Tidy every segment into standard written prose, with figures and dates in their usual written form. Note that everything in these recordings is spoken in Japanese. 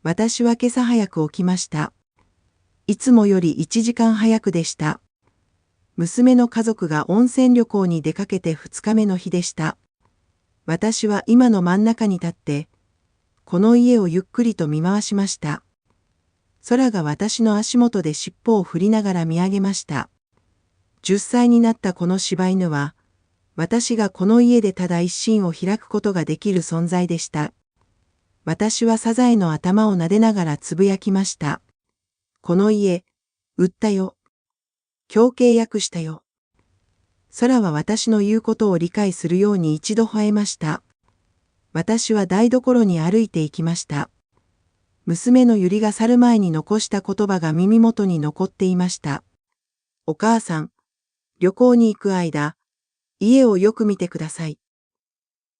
私は今朝早く起きました。いつもより1時間早くでした。娘の家族が温泉旅行に出かけて2日目の日でした。私は今の真ん中に立って、この家をゆっくりと見回しました。空が私の足元で尻尾を振りながら見上げました。10歳になったこの柴犬は、私がこの家でただ一心を開くことができる存在でした。私はサザエの頭を撫でながらつぶやきました。この家、売ったよ。今日契約したよ。空は私の言うことを理解するように一度吠えました。私は台所に歩いて行きました。娘のゆりが去る前に残した言葉が耳元に残っていました。お母さん、旅行に行く間、家をよく見てください。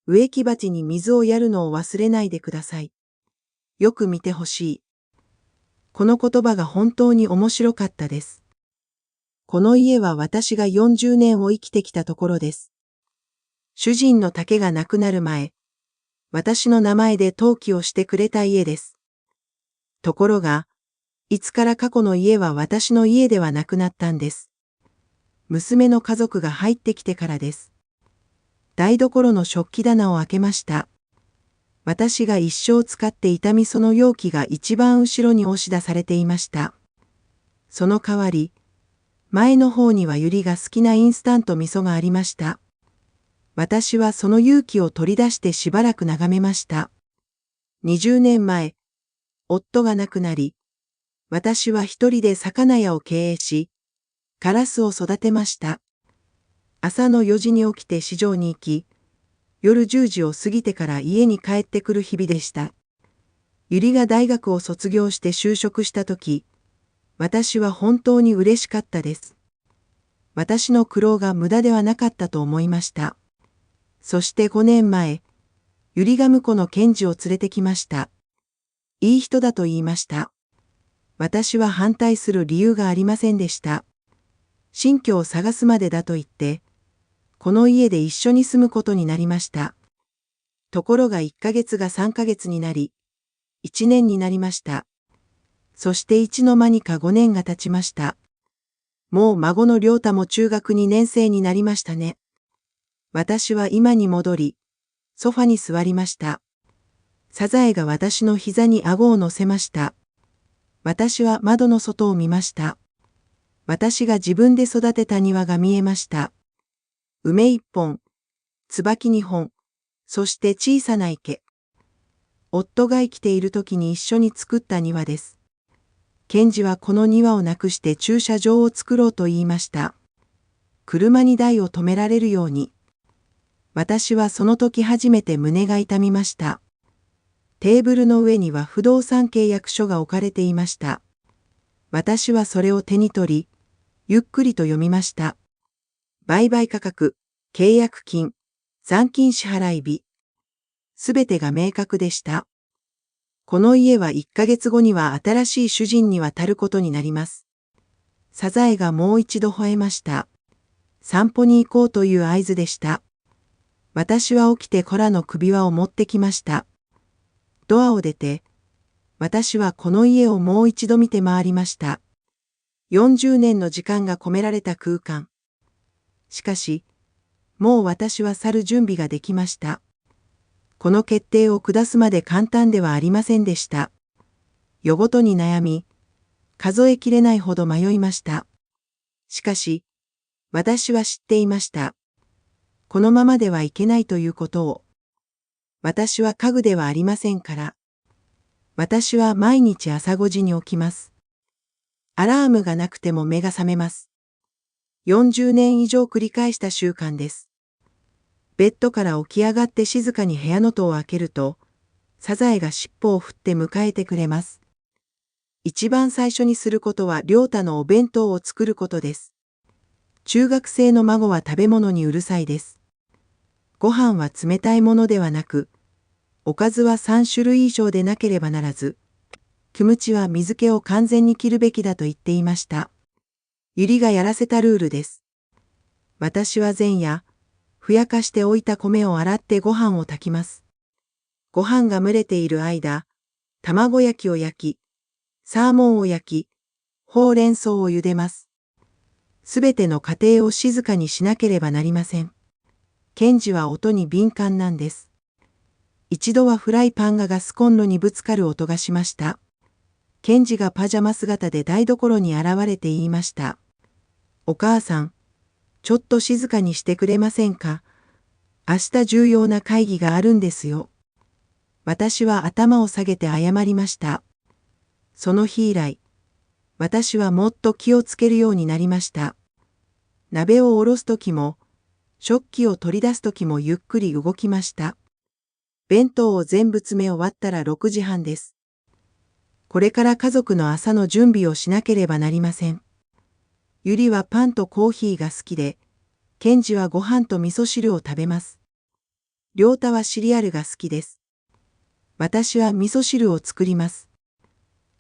植木鉢に水をやるのを忘れないでください。よく見てほしい。この言葉が本当に面白かったです。この家は私が40年を生きてきたところです。主人の丈が亡くなる前、私の名前で登記をしてくれた家です。ところが、いつから過去の家は私の家ではなくなったんです。娘の家族が入ってきてからです。台所の食器棚を開けました。私が一生使っていた味噌の容器が一番後ろに押し出されていました。その代わり、前の方にはゆりが好きなインスタント味噌がありました。私はその容器を取り出してしばらく眺めました。20年前、夫が亡くなり、私は一人で魚屋を経営し、カラスを育てました。朝の4時に起きて市場に行き、夜10時を過ぎてから家に帰ってくる日々でした。ゆりが大学を卒業して就職したとき、私は本当に嬉しかったです。私の苦労が無駄ではなかったと思いました。そして5年前、ゆりが婿の検事を連れてきました。いい人だと言いました。私は反対する理由がありませんでした。新居を探すまでだと言って、この家で一緒に住むことになりました。ところが1ヶ月が3ヶ月になり、1年になりました。そしていつの間にか5年が経ちました。もう孫の亮太も中学2年生になりましたね。私は今に戻り、ソファに座りました。サザエが私の膝に顎を乗せました。私は窓の外を見ました。私が自分で育てた庭が見えました。梅1本、椿2本、そして小さな池。夫が生きている時に一緒に作った庭です。検事はこの庭をなくして駐車場を作ろうと言いました。車に台を止められるように。私はその時初めて胸が痛みました。テーブルの上には不動産契約書が置かれていました。私はそれを手に取り、ゆっくりと読みました。売買価格、契約金、残金支払い日。すべてが明確でした。この家は1ヶ月後には新しい主人に渡ることになります。サザエがもう一度吠えました。散歩に行こうという合図でした。私は起きてコラの首輪を持ってきました。ドアを出て、私はこの家をもう一度見て回りました。40年の時間が込められた空間。しかし、もう私は去る準備ができました。この決定を下すまで簡単ではありませんでした。夜ごとに悩み、数えきれないほど迷いました。しかし、私は知っていました。このままではいけないということを。私は家具ではありませんから。私は毎日朝5時に起きます。アラームがなくても目が覚めます。40年以上繰り返した習慣です。ベッドから起き上がって静かに部屋の戸を開けると、サザエが尻尾を振って迎えてくれます。一番最初にすることは亮太のお弁当を作ることです。中学生の孫は食べ物にうるさいです。ご飯は冷たいものではなく、おかずは3種類以上でなければならず、キムチは水気を完全に切るべきだと言っていました。ゆりがやらせたルールです。私は前夜、ふやかしておいた米を洗ってご飯を炊きます。ご飯が蒸れている間、卵焼きを焼き、サーモンを焼き、ほうれん草を茹でます。すべての過程を静かにしなければなりません。ケンジは音に敏感なんです。一度はフライパンがガスコンロにぶつかる音がしました。ケンジがパジャマ姿で台所に現れて言いました。お母さん、ちょっと静かにしてくれませんか？明日重要な会議があるんですよ。私は頭を下げて謝りました。その日以来、私はもっと気をつけるようになりました。鍋を下ろすときも、食器を取り出すときもゆっくり動きました。弁当を全部詰め終わったら6時半です。これから家族の朝の準備をしなければなりません。ゆりはパンとコーヒーが好きで、ケンジはご飯と味噌汁を食べます。りょうたはシリアルが好きです。私は味噌汁を作ります。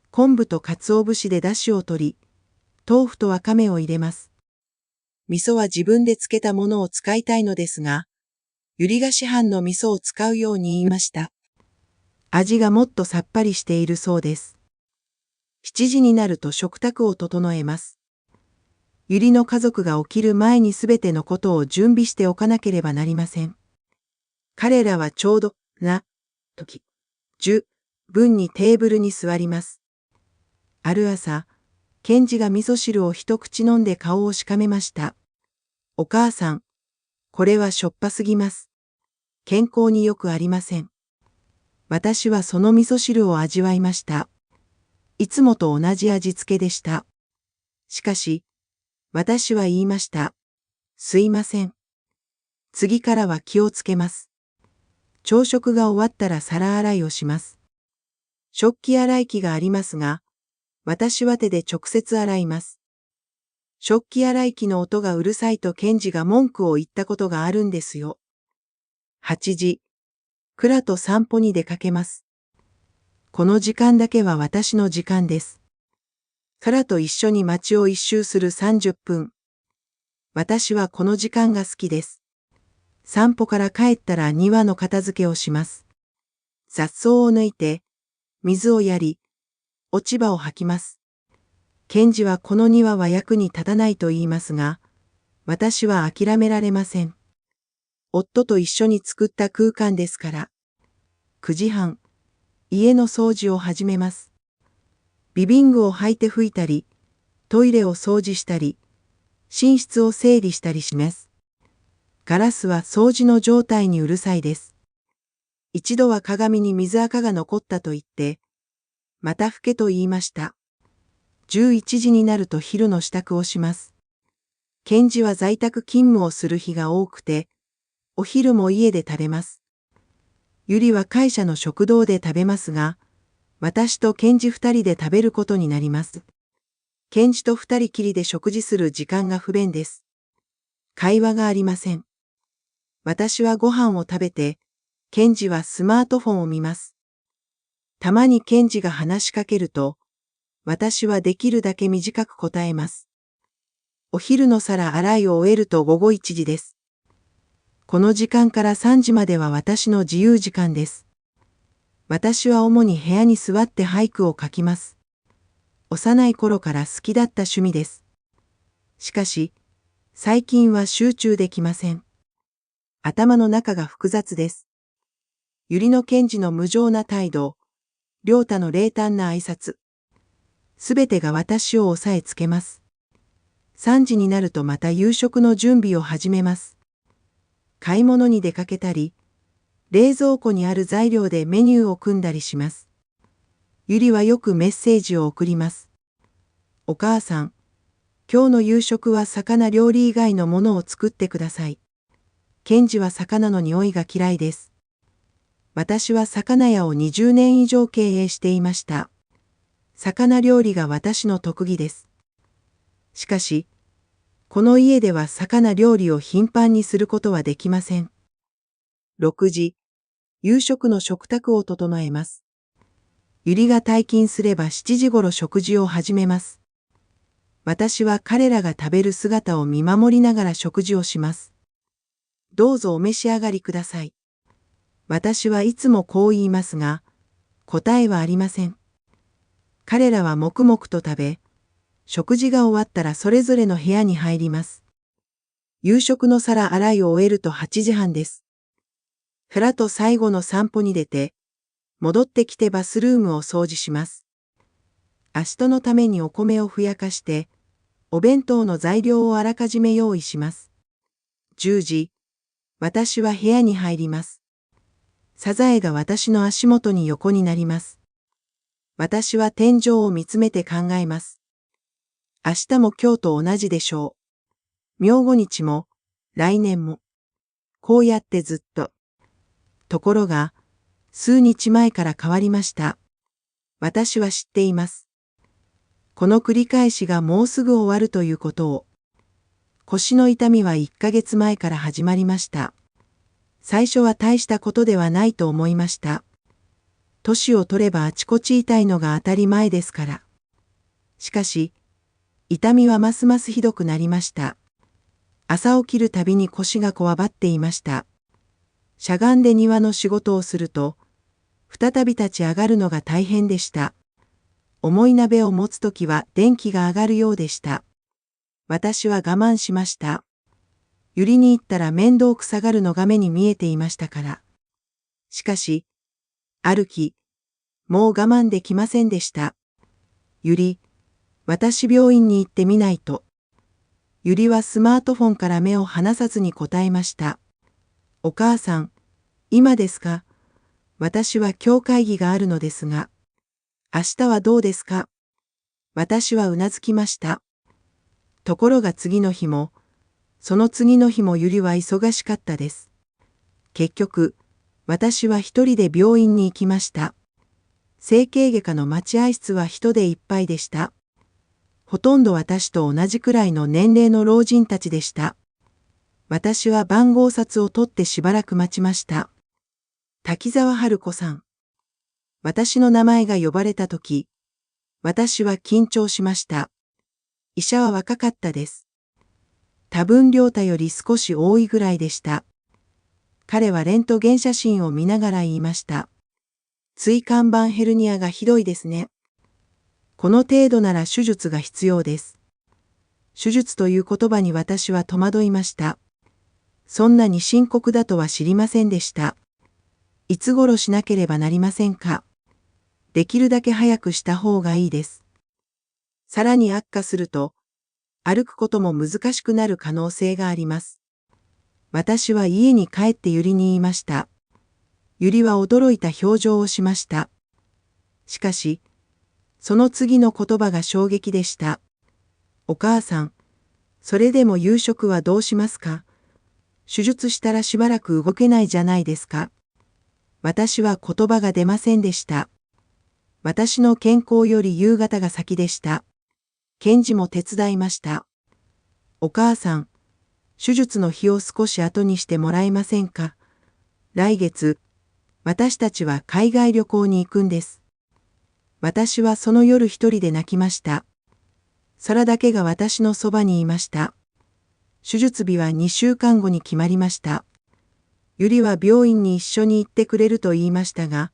昆布と鰹節で出汁を取り、豆腐とわかめを入れます。味噌は自分で漬けたものを使いたいのですが、ゆりが市販の味噌を使うように言いました。味がもっとさっぱりしているそうです。7時になると食卓を整えます。ゆりの家族が起きる前にすべてのことを準備しておかなければなりません。彼らはちょうど、時、10分にテーブルに座ります。ある朝、ケンジが味噌汁を一口飲んで顔をしかめました。お母さん、これはしょっぱすぎます。健康によくありません。私はその味噌汁を味わいました。いつもと同じ味付けでした。しかし、私は言いました。すいません。次からは気をつけます。朝食が終わったら皿洗いをします。食器洗い機がありますが、私は手で直接洗います。食器洗い機の音がうるさいとケンジが文句を言ったことがあるんですよ。8時、クラと散歩に出かけます。この時間だけは私の時間です。クラと一緒に街を一周する30分。私はこの時間が好きです。散歩から帰ったら庭の片付けをします。雑草を抜いて、水をやり、落ち葉を吐きます。ケンジはこの庭は役に立たないと言いますが、私は諦められません。夫と一緒に作った空間ですから。9時半、家の掃除を始めます。リビングを履いて拭いたり、トイレを掃除したり、寝室を整理したりします。ガラスは掃除の状態にうるさいです。一度は鏡に水垢が残ったと言って、また拭けと言いました。11時になると昼の支度をします。ケンジは在宅勤務をする日が多くて、お昼も家で食べます。ゆりは会社の食堂で食べますが、私とケンジ2人で食べることになります。ケンジと2人きりで食事する時間が不便です。会話がありません。私はご飯を食べて、ケンジはスマートフォンを見ます。たまにケンジが話しかけると、私はできるだけ短く答えます。お昼の皿洗いを終えると午後1時です。この時間から3時までは私の自由時間です。私は主に部屋に座って俳句を書きます。幼い頃から好きだった趣味です。しかし、最近は集中できません。頭の中が複雑です。ゆりのケンジの無情な態度、りょうたの冷淡な挨拶。すべてが私を押さえつけます。3時になるとまた夕食の準備を始めます。買い物に出かけたり、冷蔵庫にある材料でメニューを組んだりします。ゆりはよくメッセージを送ります。お母さん、今日の夕食は魚料理以外のものを作ってください。ケンジは魚の匂いが嫌いです。私は魚屋を20年以上経営していました。魚料理が私の特技です。しかし、この家では魚料理を頻繁にすることはできません。6時、夕食の食卓を整えます。ゆりが退勤すれば7時ごろ食事を始めます。私は彼らが食べる姿を見守りながら食事をします。どうぞお召し上がりください。私はいつもこう言いますが、答えはありません。彼らは黙々と食べ、食事が終わったらそれぞれの部屋に入ります。夕食の皿洗いを終えると8時半です。フラと最後の散歩に出て、戻ってきてバスルームを掃除します。明日のためにお米をふやかして、お弁当の材料をあらかじめ用意します。10時、私は部屋に入ります。サザエが私の足元に横になります。私は天井を見つめて考えます。明日も今日と同じでしょう。明後日も、来年も。こうやってずっと。ところが、数日前から変わりました。私は知っています。この繰り返しがもうすぐ終わるということを。腰の痛みは1ヶ月前から始まりました。最初は大したことではないと思いました。年を取ればあちこち痛いのが当たり前ですから。しかし、痛みはますますひどくなりました。朝起きるたびに腰がこわばっていました。しゃがんで庭の仕事をすると、再び立ち上がるのが大変でした。重い鍋を持つときは電気が上がるようでした。私は我慢しました。ゆりに行ったら面倒くさがるのが目に見えていましたから。しかし、ある日、もう我慢できませんでした。ゆり、私病院に行ってみないと。ゆりはスマートフォンから目を離さずに答えました。お母さん、今ですか？私は今日会議があるのですが。明日はどうですか？私はうなずきました。ところが次の日も、その次の日もゆりは忙しかったです。結局、私は一人で病院に行きました。整形外科の待合室は人でいっぱいでした。ほとんど私と同じくらいの年齢の老人たちでした。私は番号札を取ってしばらく待ちました。滝沢春子さん。私の名前が呼ばれたとき、私は緊張しました。医者は若かったです。多分良太より少し多いぐらいでした。彼はレントゲン写真を見ながら言いました。椎間板ヘルニアがひどいですね。この程度なら手術が必要です。手術という言葉に私は戸惑いました。そんなに深刻だとは知りませんでした。いつ頃しなければなりませんか？できるだけ早くした方がいいです。さらに悪化すると、歩くことも難しくなる可能性があります。私は家に帰ってゆりに言いました。ゆりは驚いた表情をしました。しかし、その次の言葉が衝撃でした。お母さん、それでも夕食はどうしますか？手術したらしばらく動けないじゃないですか。私は言葉が出ませんでした。私の健康より夕方が先でした。検事も手伝いました。お母さん、手術の日を少し後にしてもらえませんか？来月、私たちは海外旅行に行くんです。私はその夜一人で泣きました。空だけが私のそばにいました。手術日は2週間後に決まりました。ゆりは病院に一緒に行ってくれると言いましたが、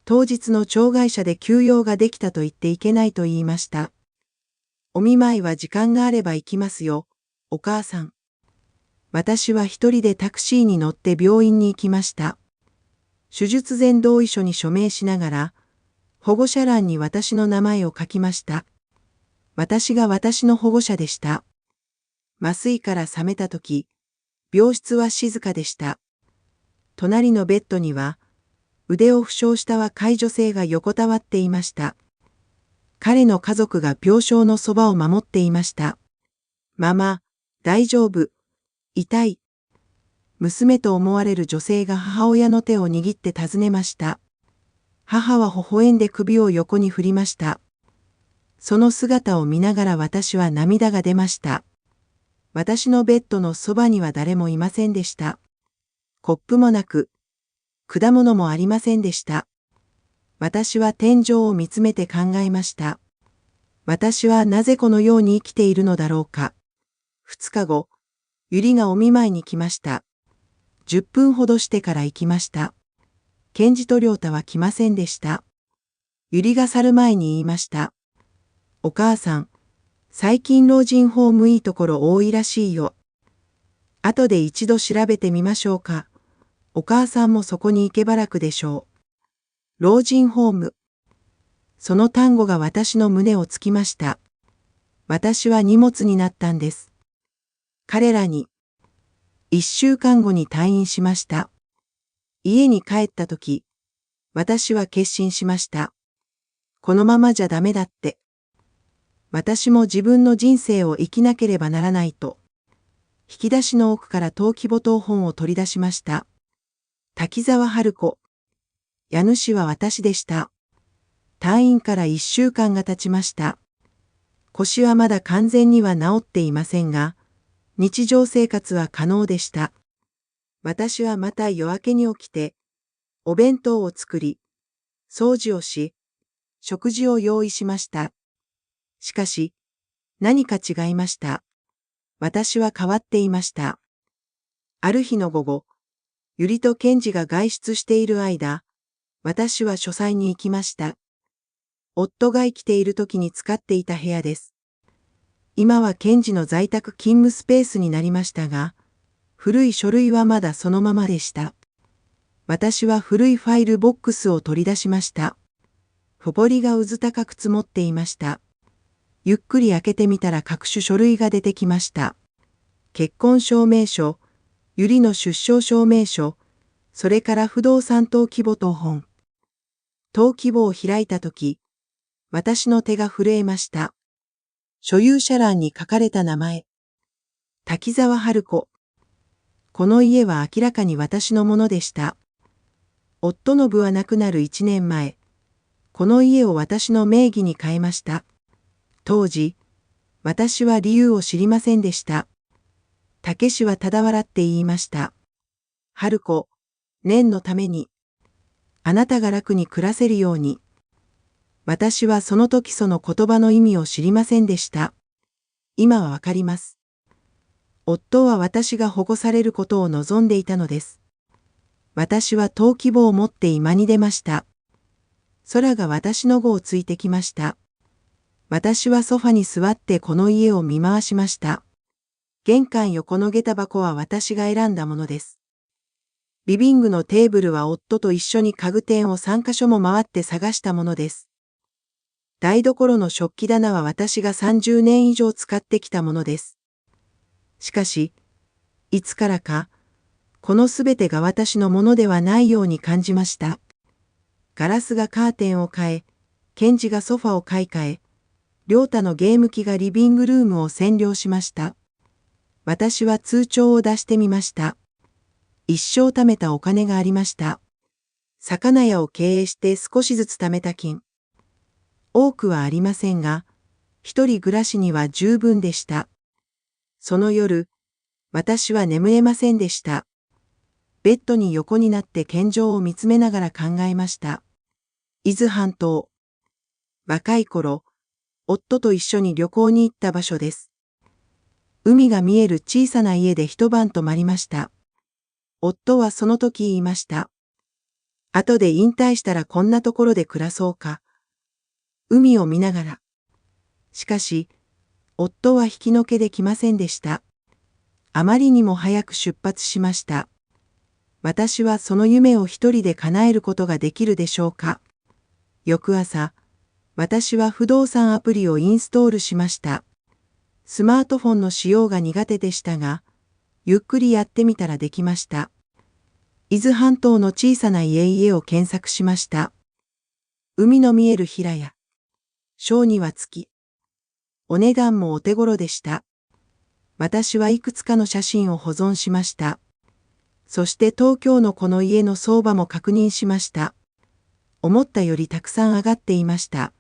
当日の庁外車で休養ができたと言っていけないと言いました。お見舞いは時間があれば行きますよ、お母さん。私は一人でタクシーに乗って病院に行きました。手術前同意書に署名しながら、保護者欄に私の名前を書きました。私が私の保護者でした。麻酔から覚めたとき、病室は静かでした。隣のベッドには、腕を負傷した若い女性が横たわっていました。彼の家族が病床のそばを守っていました。ママ、大丈夫。痛い。娘と思われる女性が母親の手を握って尋ねました。母は微笑んで首を横に振りました。その姿を見ながら私は涙が出ました。私のベッドのそばには誰もいませんでした。コップもなく、果物もありませんでした。私は天井を見つめて考えました。私はなぜこのように生きているのだろうか。2日後、ゆりがお見舞いに来ました。10分ほどしてから行きました。検事と良太は来ませんでした。ゆりが去る前に言いました。お母さん、最近老人ホームいいところ多いらしいよ。後で一度調べてみましょうか。お母さんもそこに行けば楽でしょう。老人ホーム。その単語が私の胸をつきました。私は荷物になったんです。彼らに、1週間後に退院しました。家に帰ったとき、私は決心しました。このままじゃダメだって。私も自分の人生を生きなければならないと。引き出しの奥から登記簿謄本を取り出しました。滝沢春子。家主は私でした。退院から1週間が経ちました。腰はまだ完全には治っていませんが、日常生活は可能でした。私はまた夜明けに起きて、お弁当を作り、掃除をし、食事を用意しました。しかし、何か違いました。私は変わっていました。ある日の午後、ゆりとケンジが外出している間、私は書斎に行きました。夫が生きている時に使っていた部屋です。今はケンジの在宅勤務スペースになりましたが、古い書類はまだそのままでした。私は古いファイルボックスを取り出しました。ほこりがうず高く積もっていました。ゆっくり開けてみたら各種書類が出てきました。結婚証明書、ゆりの出生証明書、それから不動産登記簿謄本。登記簿を開いたとき、私の手が震えました。所有者欄に書かれた名前。滝沢春子。この家は明らかに私のものでした。夫の部は亡くなる1年前、この家を私の名義に変えました。当時、私は理由を知りませんでした。武士はただ笑って言いました。春子、念のために、あなたが楽に暮らせるように。私はその時その言葉の意味を知りませんでした。今はわかります。夫は私が保護されることを望んでいたのです。私は登記簿を持って居間に出ました。空が私の後をついてきました。私はソファに座ってこの家を見回しました。玄関横の下駄箱は私が選んだものです。リビングのテーブルは夫と一緒に家具店を3カ所も回って探したものです。台所の食器棚は私が30年以上使ってきたものです。しかし、いつからか、このすべてが私のものではないように感じました。ガラスがカーテンを変え、ケンジがソファを買い替え、亮太のゲーム機がリビングルームを占領しました。私は通帳を出してみました。一生貯めたお金がありました。魚屋を経営して少しずつ貯めた金。多くはありませんが、一人暮らしには十分でした。その夜、私は眠れませんでした。ベッドに横になって天井を見つめながら考えました。伊豆半島。若い頃、夫と一緒に旅行に行った場所です。海が見える小さな家で一晩泊まりました。夫はその時言いました。後で引退したらこんなところで暮らそうか。海を見ながら。しかし、夫は引きのけで来ませんでした。あまりにも早く出発しました。私はその夢を一人で叶えることができるでしょうか。翌朝、私は不動産アプリをインストールしました。スマートフォンの使用が苦手でしたが、ゆっくりやってみたらできました。伊豆半島の小さな家を検索しました。海の見える平屋。小には月。お値段もお手頃でした。私はいくつかの写真を保存しました。そして東京のこの家の相場も確認しました。思ったよりたくさん上がっていました。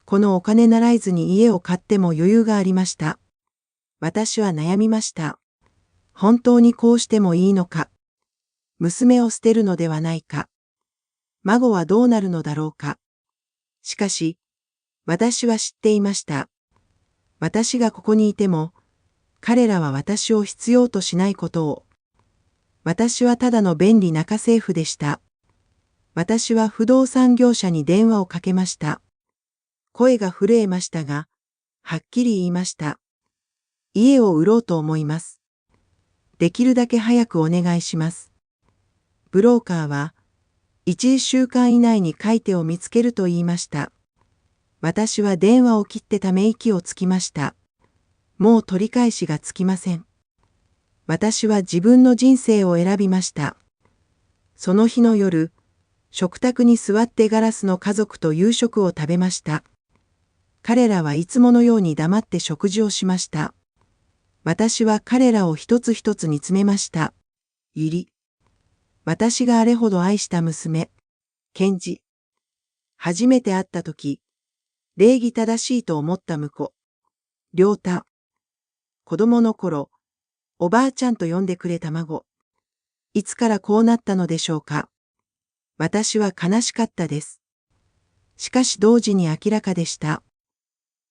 このお金ならえずに家を買っても余裕がありました。私は悩みました。本当にこうしてもいいのか。娘を捨てるのではないか。孫はどうなるのだろうか。しかし、私は知っていました。私がここにいても、彼らは私を必要としないことを。私はただの便利な家政婦でした。私は不動産業者に電話をかけました。声が震えましたが、はっきり言いました。家を売ろうと思います。できるだけ早くお願いします。ブローカーは、1週間以内に買い手を見つけると言いました。私は電話を切ってため息をつきました。もう取り返しがつきません。私は自分の人生を選びました。その日の夜、食卓に座ってガラスの家族と夕食を食べました。彼らはいつものように黙って食事をしました。私は彼らを一つ一つ見つめました。ゆり。私があれほど愛した娘。ケンジ。初めて会ったとき、礼儀正しいと思った婿。りょうた。子供の頃、おばあちゃんと呼んでくれた孫。いつからこうなったのでしょうか。私は悲しかったです。しかし同時に明らかでした。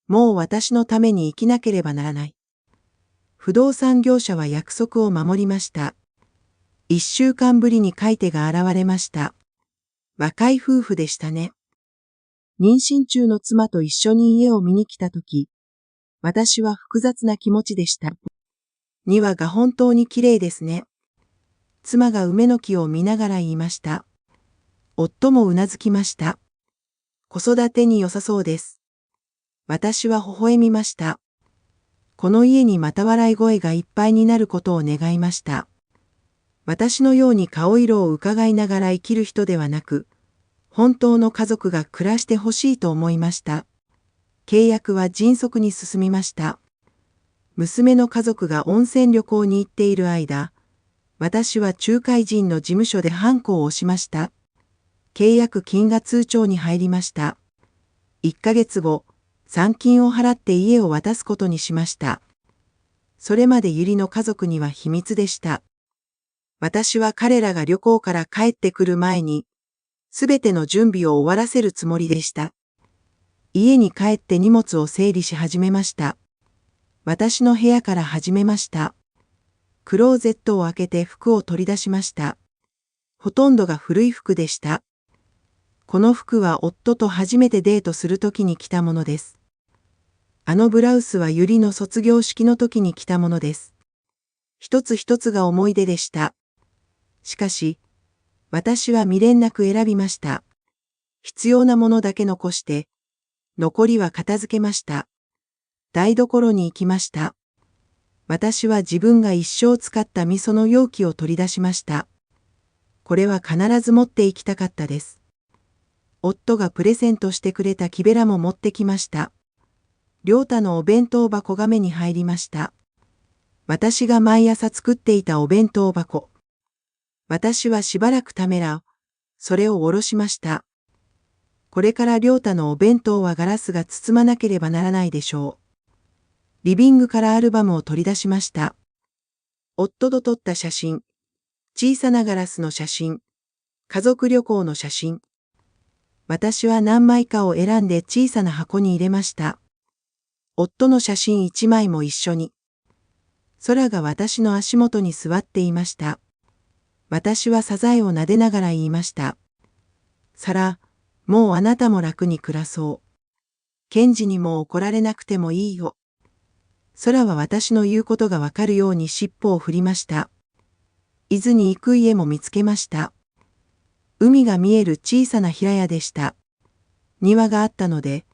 もう私のために生きなければならない。不動産業者は約束を守りました。1週間ぶりに買い手が現れました。若い夫婦でしたね。妊娠中の妻と一緒に家を見に来たとき、私は複雑な気持ちでした。庭が本当に綺麗ですね。妻が梅の木を見ながら言いました。夫もうなずきました。子育てに良さそうです。私は微笑みました。この家にまた笑い声がいっぱいになることを願いました。私のように顔色を伺いながら生きる人ではなく、本当の家族が暮らしてほしいと思いました。契約は迅速に進みました。娘の家族が温泉旅行に行っている間、私は仲介人の事務所でハンコを押しました。契約金が通帳に入りました。1ヶ月後、残金を払って家を渡すことにしました。それまでゆりの家族には秘密でした。私は彼らが旅行から帰ってくる前に、すべての準備を終わらせるつもりでした。家に帰って荷物を整理し始めました。私の部屋から始めました。クローゼットを開けて服を取り出しました。ほとんどが古い服でした。この服は夫と初めてデートするときに着たものです。あのブラウスはゆりの卒業式の時に着たものです。一つ一つが思い出でした。しかし、私は未練なく選びました。必要なものだけ残して、残りは片付けました。台所に行きました。私は自分が一生使った味噌の容器を取り出しました。これは必ず持って行きたかったです。夫がプレゼントしてくれた木べらも持ってきました。良太のお弁当箱が目に入りました。私が毎朝作っていたお弁当箱。私はしばらくためら、それを下ろしました。これから良太のお弁当はガラスが包まなければならないでしょう。リビングからアルバムを取り出しました。夫と撮った写真、小さなガラスの写真、家族旅行の写真。私は何枚かを選んで小さな箱に入れました。夫の写真1枚も一緒に。空が私の足元に座っていました。私はサザエを撫でながら言いました。サラ、もうあなたも楽に暮らそう。ケンジにも怒られなくてもいいよ。空は私の言うことがわかるように尻尾を振りました。伊豆に行く家も見つけました。海が見える小さな平屋でした。庭があったので、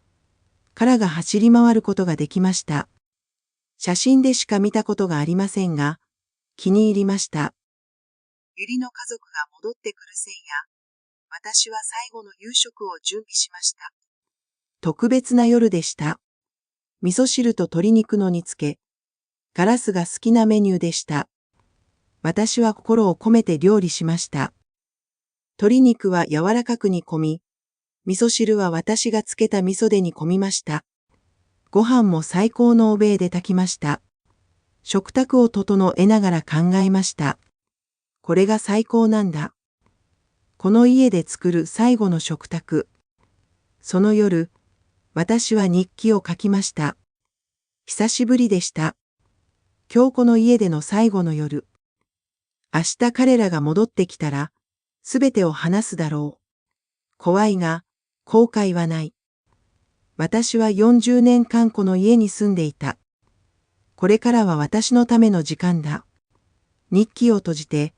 殻が走り回ることができました。写真でしか見たことがありませんが、気に入りました。ゆりの家族が戻ってくる前夜、私は最後の夕食を準備しました。特別な夜でした。味噌汁と鶏肉の煮付け、ガラスが好きなメニューでした。私は心を込めて料理しました。鶏肉は柔らかく煮込み、味噌汁は私がつけた味噌で煮込みました。ご飯も最高のおべいで炊きました。食卓を整えながら考えました。これが最高なんだ。この家で作る最後の食卓。その夜、私は日記を書きました。久しぶりでした。今日この家での最後の夜。明日彼らが戻ってきたら、すべてを話すだろう。怖いが、後悔はない。私は40年間この家に住んでいた。これからは私のための時間だ。日記を閉じて、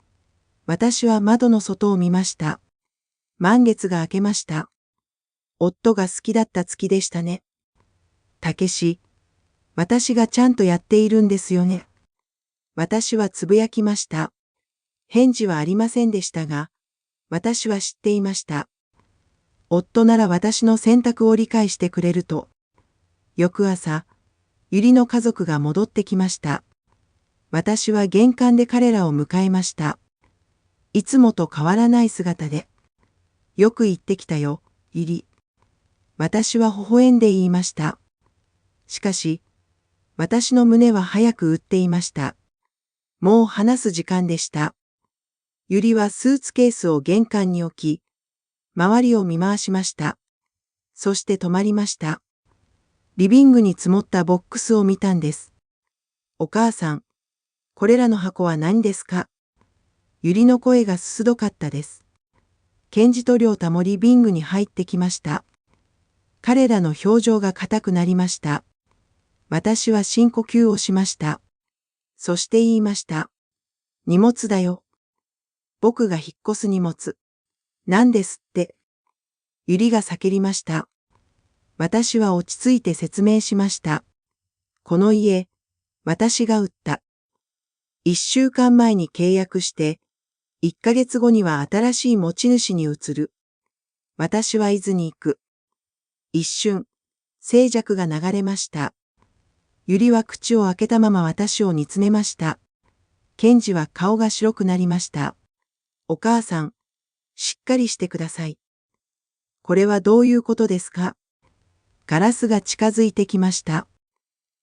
私は窓の外を見ました。満月が明けました。夫が好きだった月でしたね。たけし、私がちゃんとやっているんですよね。私はつぶやきました。返事はありませんでしたが、私は知っていました。夫なら私の選択を理解してくれると。翌朝、ゆりの家族が戻ってきました。私は玄関で彼らを迎えました。いつもと変わらない姿で。よく言ってきたよ、ゆり。私は微笑んで言いました。しかし、私の胸は早く打っていました。もう話す時間でした。ゆりはスーツケースを玄関に置き、周りを見回しました。そして止まりました。リビングに積もったボックスを見たんです。お母さん、これらの箱は何ですか？ゆりの声が鋭かったです。ケンジとりょうたもリビングに入ってきました。彼らの表情が硬くなりました。私は深呼吸をしました。そして言いました。荷物だよ。僕が引っ越す荷物。なんですって。ゆりが叫びました。私は落ち着いて説明しました。この家、私が売った。1週間前に契約して、1ヶ月後には新しい持ち主に移る。私は伊豆に行く。一瞬、静寂が流れました。ゆりは口を開けたまま私を見つめました。ケンジは顔が白くなりました。お母さん、しっかりしてください。これはどういうことですか？ガラスが近づいてきました。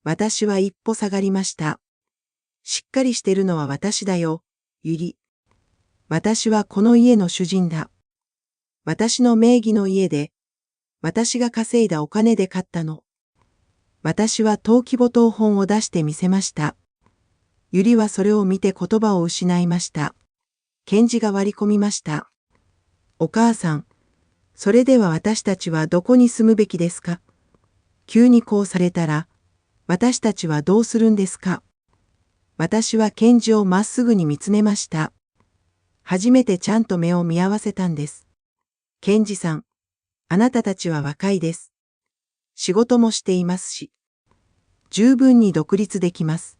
私は一歩下がりました。しっかりしてるのは私だよ、ゆり。私はこの家の主人だ。私の名義の家で、私が稼いだお金で買ったの。私は登記簿謄本を出してみせました。ゆりはそれを見て言葉を失いました。ケンジが割り込みました。お母さん、それでは私たちはどこに住むべきですか？急にこうされたら、私たちはどうするんですか？私はケンジをまっすぐに見つめました。初めてちゃんと目を見合わせたんです。ケンジさん、あなたたちは若いです。仕事もしていますし、十分に独立できます。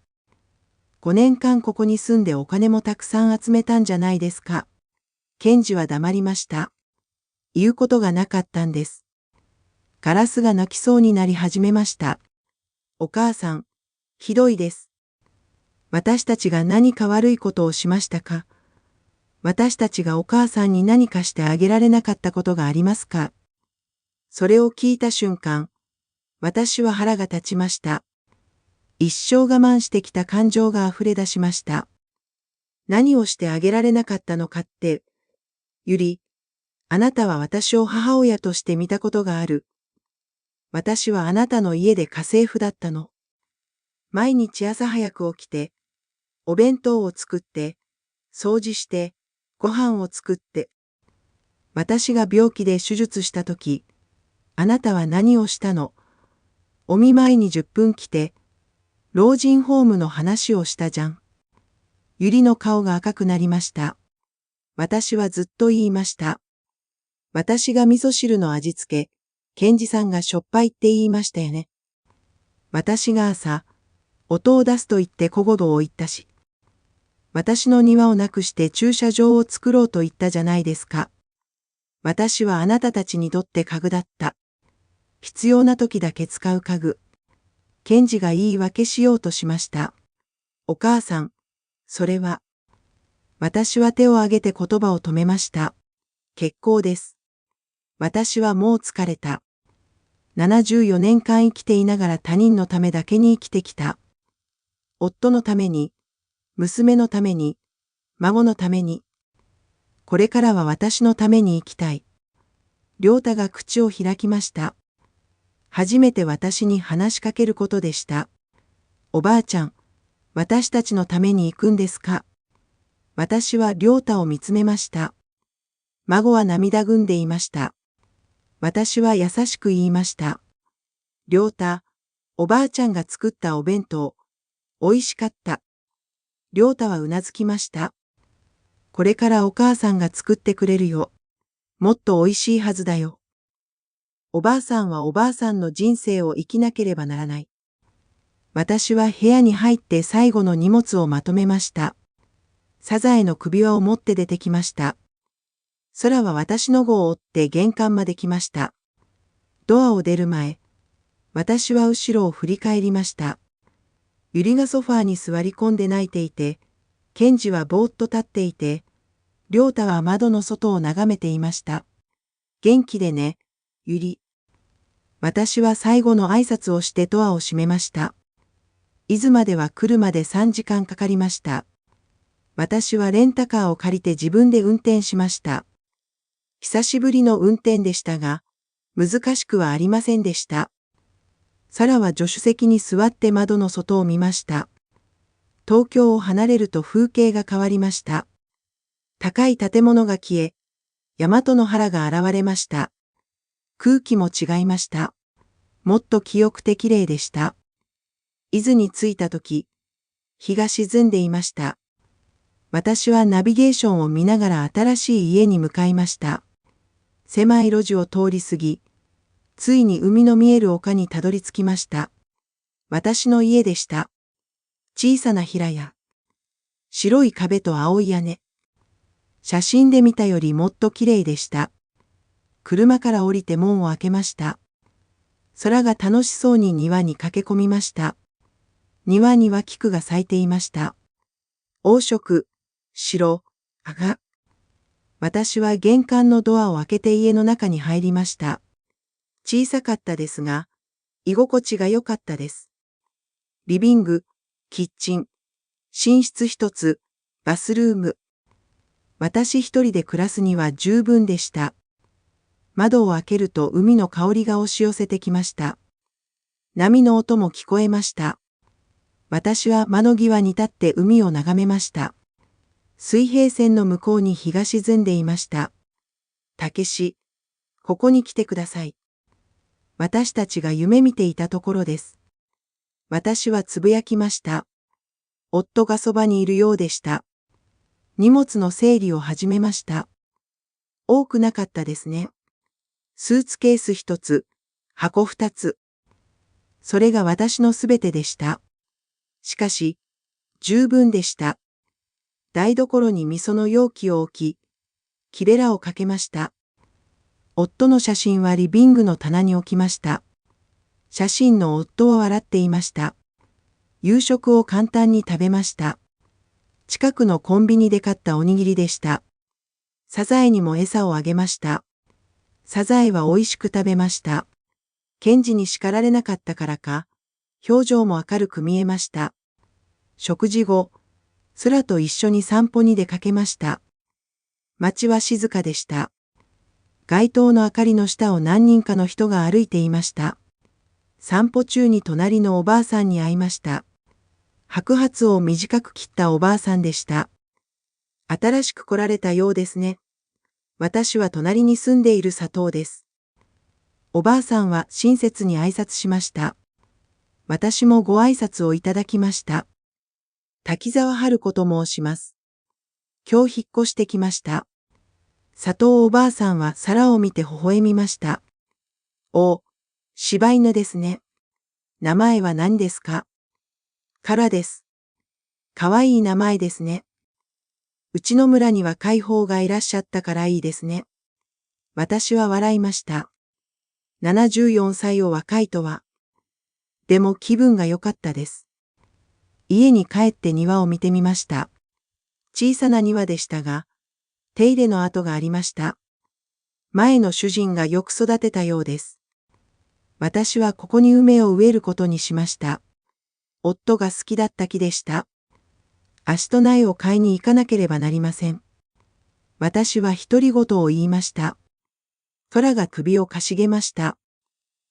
5年間ここに住んでお金もたくさん集めたんじゃないですか。ケンジは黙りました。言うことがなかったんです。ガラスが泣きそうになり始めました。お母さん、ひどいです。私たちが何か悪いことをしましたか？私たちがお母さんに何かしてあげられなかったことがありますか？それを聞いた瞬間、私は腹が立ちました。一生我慢してきた感情が溢れ出しました。何をしてあげられなかったのかって、ゆり、あなたは私を母親として見たことがある。私はあなたの家で家政婦だったの。毎日朝早く起きて、お弁当を作って、掃除して、ご飯を作って。私が病気で手術したとき、あなたは何をしたの？お見舞いに10分来て、老人ホームの話をしたじゃん。ゆりの顔が赤くなりました。私はずっと言いました。私が味噌汁の味付け、ケンジさんがしょっぱいって言いましたよね。私が朝、音を出すと言って小言を言ったし。私の庭をなくして駐車場を作ろうと言ったじゃないですか。私はあなたたちにとって家具だった。必要な時だけ使う家具。ケンジが言い訳しようとしました。お母さん、それは。私は手を挙げて言葉を止めました。結構です。私はもう疲れた。74年間生きていながら他人のためだけに生きてきた。夫のために、娘のために、孫のために。これからは私のために生きたい。亮太が口を開きました。初めて私に話しかけることでした。おばあちゃん、私たちのために行くんですか？私は亮太を見つめました。孫は涙ぐんでいました。私は優しく言いました。良太、おばあちゃんが作ったお弁当、おいしかった。良太はうなずきました。これからお母さんが作ってくれるよ。もっとおいしいはずだよ。おばあさんはおばあさんの人生を生きなければならない。私は部屋に入って最後の荷物をまとめました。サザエの首輪を持って出てきました。空は私の後を追って玄関まで来ました。ドアを出る前、私は後ろを振り返りました。ゆりがソファーに座り込んで泣いていて、ケンジはぼーっと立っていて、良太は窓の外を眺めていました。元気でね、ゆり。私は最後の挨拶をしてドアを閉めました。伊豆までは来るまで3時間かかりました。私はレンタカーを借りて自分で運転しました。久しぶりの運転でしたが、難しくはありませんでした。サラは助手席に座って窓の外を見ました。東京を離れると風景が変わりました。高い建物が消え、大和の原が現れました。空気も違いました。もっと清くて綺麗でした。伊豆に着いたとき、日が沈んでいました。私はナビゲーションを見ながら新しい家に向かいました。狭い路地を通り過ぎ、ついに海の見える丘にたどり着きました。私の家でした。小さな平屋。白い壁と青い屋根。写真で見たよりもっと綺麗でした。車から降りて門を開けました。空が楽しそうに庭に駆け込みました。庭には菊が咲いていました。黄色、白、赤。私は玄関のドアを開けて家の中に入りました。小さかったですが、居心地が良かったです。リビング、キッチン、寝室一つ、バスルーム。私一人で暮らすには十分でした。窓を開けると海の香りが押し寄せてきました。波の音も聞こえました。私は窓際に立って海を眺めました。水平線の向こうに日が沈んでいました。たけし、ここに来てください。私たちが夢見ていたところです。私はつぶやきました。夫がそばにいるようでした。荷物の整理を始めました。多くなかったですね。スーツケース一つ、箱二つ。それが私のすべてでした。しかし、十分でした。台所に味噌の容器を置き、キレラをかけました。夫の写真はリビングの棚に置きました。写真の夫を笑っていました。夕食を簡単に食べました。近くのコンビニで買ったおにぎりでした。サザエにも餌をあげました。サザエは美味しく食べました。ケンジに叱られなかったからか、表情も明るく見えました。食事後、空と一緒に散歩に出かけました。街は静かでした。街灯の明かりの下を何人かの人が歩いていました。散歩中に隣のおばあさんに会いました。白髪を短く切ったおばあさんでした。新しく来られたようですね。私は隣に住んでいる佐藤です。おばあさんは親切に挨拶しました。私もご挨拶をいただきました。滝沢春子と申します。今日引っ越してきました。佐藤おばあさんは皿を見て微笑みました。お、柴犬ですね。名前は何ですか？カラです。かわいい名前ですね。うちの村には海宝がいらっしゃったからいいですね。私は笑いました。74歳を若いとは。でも気分が良かったです。家に帰って庭を見てみました。小さな庭でしたが、手入れの跡がありました。前の主人がよく育てたようです。私はここに梅を植えることにしました。夫が好きだった木でした。足と苗を買いに行かなければなりません。私は独り言を言いました。空が首をかしげました。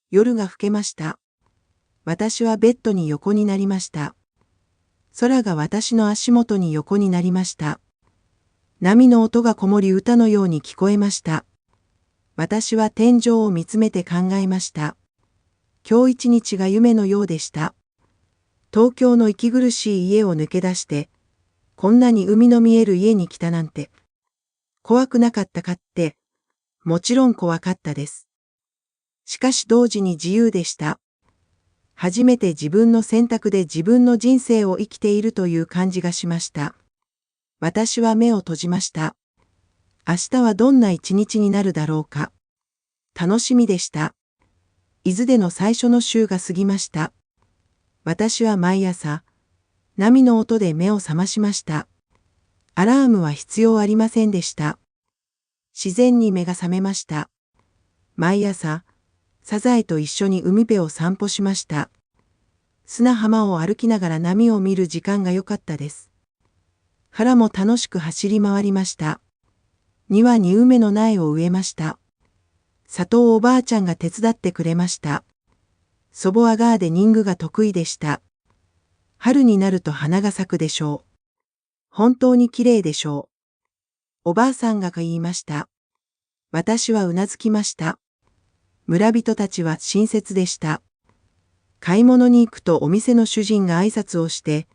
夜が更けました。私はベッドに横になりました。空が私の足元に横になりました。波の音がこもり歌のように聞こえました。私は天井を見つめて考えました。今日一日が夢のようでした。東京の息苦しい家を抜け出して、こんなに海の見える家に来たなんて。怖くなかったかって、もちろん怖かったです。しかし同時に自由でした。初めて自分の選択で自分の人生を生きているという感じがしました。私は目を閉じました。明日はどんな一日になるだろうか。楽しみでした。伊豆での最初の週が過ぎました。私は毎朝、波の音で目を覚ましました。アラームは必要ありませんでした。自然に目が覚めました。毎朝、サザエと一緒に海辺を散歩しました。砂浜を歩きながら波を見る時間が良かったです。腹も楽しく走り回りました。庭に梅の苗を植えました。里をおばあちゃんが手伝ってくれました。祖母はガーデニングが得意でした。春になると花が咲くでしょう。本当に綺麗でしょう。おばあさんが言いました。私はうなずきました。村人たちは親切でした。買い物に行くとお店の主人が挨拶をして、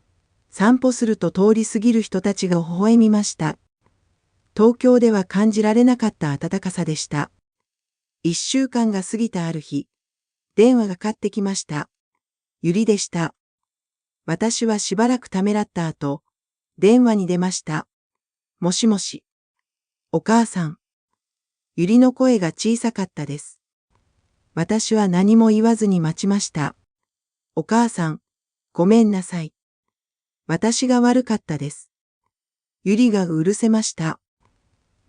散歩すると通り過ぎる人たちが微笑みました。東京では感じられなかった暖かさでした。1週間が過ぎたある日、電話がかかってきました。ゆりでした。私はしばらくためらった後、電話に出ました。もしもし。お母さん。ゆりの声が小さかったです。私は何も言わずに待ちました。お母さん、ごめんなさい。私が悪かったです。ゆりがうるせました。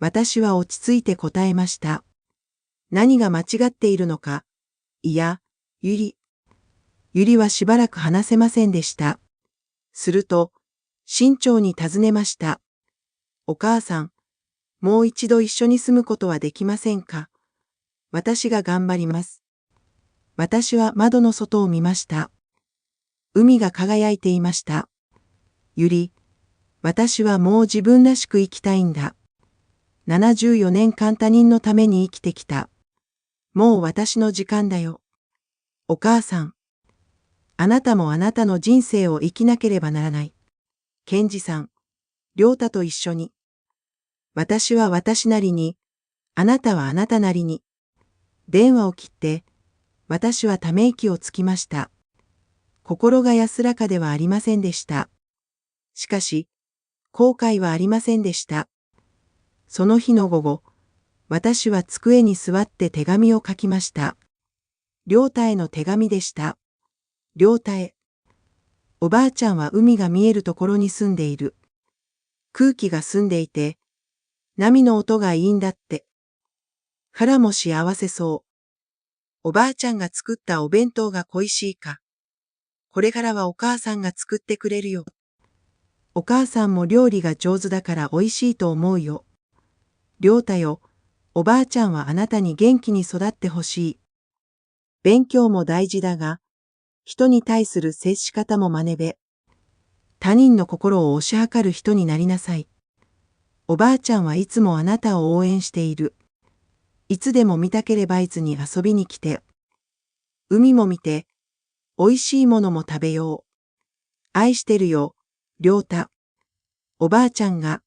私は落ち着いて答えました。何が間違っているのか。いや、ゆり。ゆりはしばらく話せませんでした。すると、慎重に尋ねました。お母さん、もう一度一緒に住むことはできませんか。私が頑張ります。私は窓の外を見ました。海が輝いていました。ゆり、私はもう自分らしく生きたいんだ。74年間他人のために生きてきた。もう私の時間だよ。お母さん。あなたもあなたの人生を生きなければならない。ケンジさん、亮太と一緒に。私は私なりに、あなたはあなたなりに。電話を切って、私はため息をつきました。心が安らかではありませんでした。しかし、後悔はありませんでした。その日の午後、私は机に座って手紙を書きました。亮太への手紙でした。亮太へ。おばあちゃんは海が見えるところに住んでいる。空気が澄んでいて、波の音がいいんだって。腹も幸せそう。おばあちゃんが作ったお弁当が恋しいか。これからはお母さんが作ってくれるよ。お母さんも料理が上手だから美味しいと思うよ。亮太よ、おばあちゃんはあなたに元気に育ってほしい。勉強も大事だが、人に対する接し方も真似べ。他人の心を推し量る人になりなさい。おばあちゃんはいつもあなたを応援している。いつでも見たければ伊豆に遊びに来て。海も見て、美味しいものも食べよう。愛してるよ、亮太。おばあちゃんが、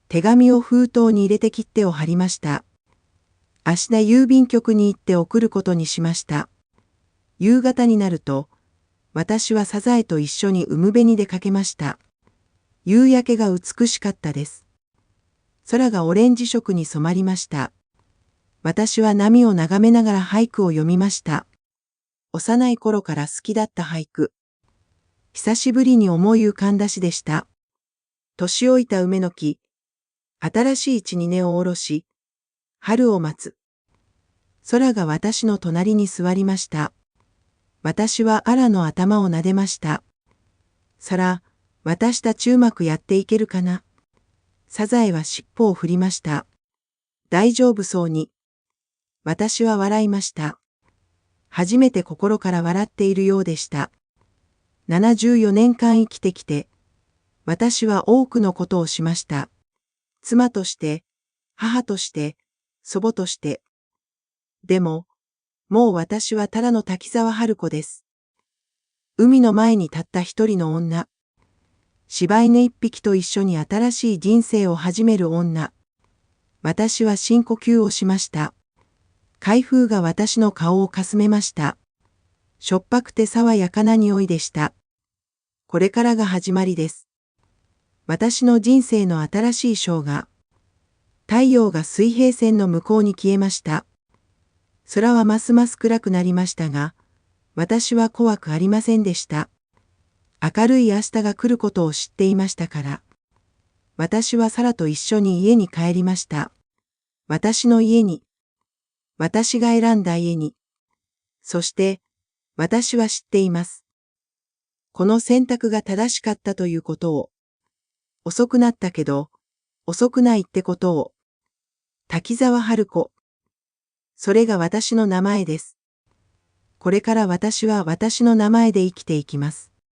手紙を封筒に入れて切手を貼りました。明日郵便局に行って送ることにしました。夕方になると、私はサザエと一緒に海辺に出かけました。夕焼けが美しかったです。空がオレンジ色に染まりました。私は波を眺めながら俳句を読みました。幼い頃から好きだった俳句。久しぶりに思い浮かんだ詩でした。年老いた梅の木、新しい地に根を下ろし、春を待つ。空が私の隣に座りました。私はアラの頭を撫でました。サラ、私たちうまくやっていけるかな。サザエは尻尾を振りました。大丈夫そうに。私は笑いました。初めて心から笑っているようでした。74年間生きてきて、私は多くのことをしました。妻として、母として、祖母として、でも、もう私はただの滝沢春子です。海の前にたった一人の女。柴犬一匹と一緒に新しい人生を始める女。私は深呼吸をしました。海風が私の顔をかすめました。しょっぱくて爽やかな匂いでした。これからが始まりです。私の人生の新しい章が。太陽が水平線の向こうに消えました。空はますます暗くなりましたが、私は怖くありませんでした。明るい明日が来ることを知っていましたから。私はサラと一緒に家に帰りました。私の家に。私が選んだ家に。そして、私は知っています。この選択が正しかったということを。遅くなったけど、遅くないってことを。滝沢春子。それが私の名前です。これから私は私の名前で生きていきます。